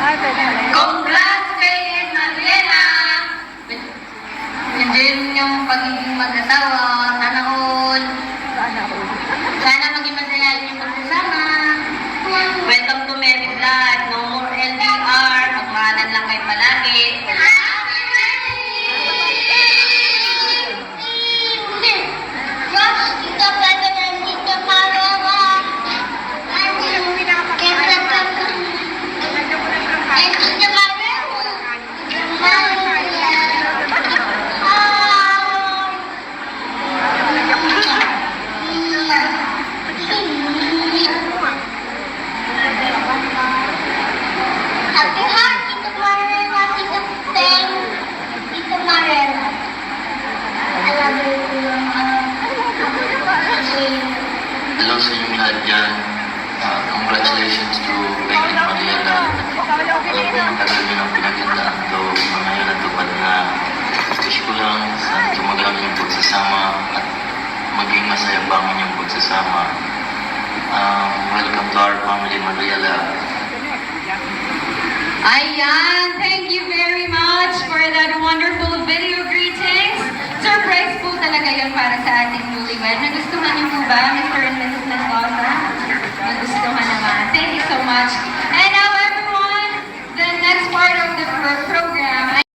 Congrats kay Ed Mariela! Enjoy yung pagiging mag-asawa. Sana all. Sana maging masaya rin yung pagsasama. Welcome to married life. No more LDR. Magmahalan lang kayo palagi. Hello sa inyong lahat dyan. Congratulations to Becky Mariela. Alam ko matagal din ang pinagandaan to. Ngayon natupad na. Wish ko lang sana tumagal yung pagsasama at maging masaya pa ang inyong pagsasama. Welcome to our family, Mariela. Ayan, thank you very much for that wonderful video greetings. Surprise po talaga yun para sa ating newlywed. Nagustuhan niyo po ba?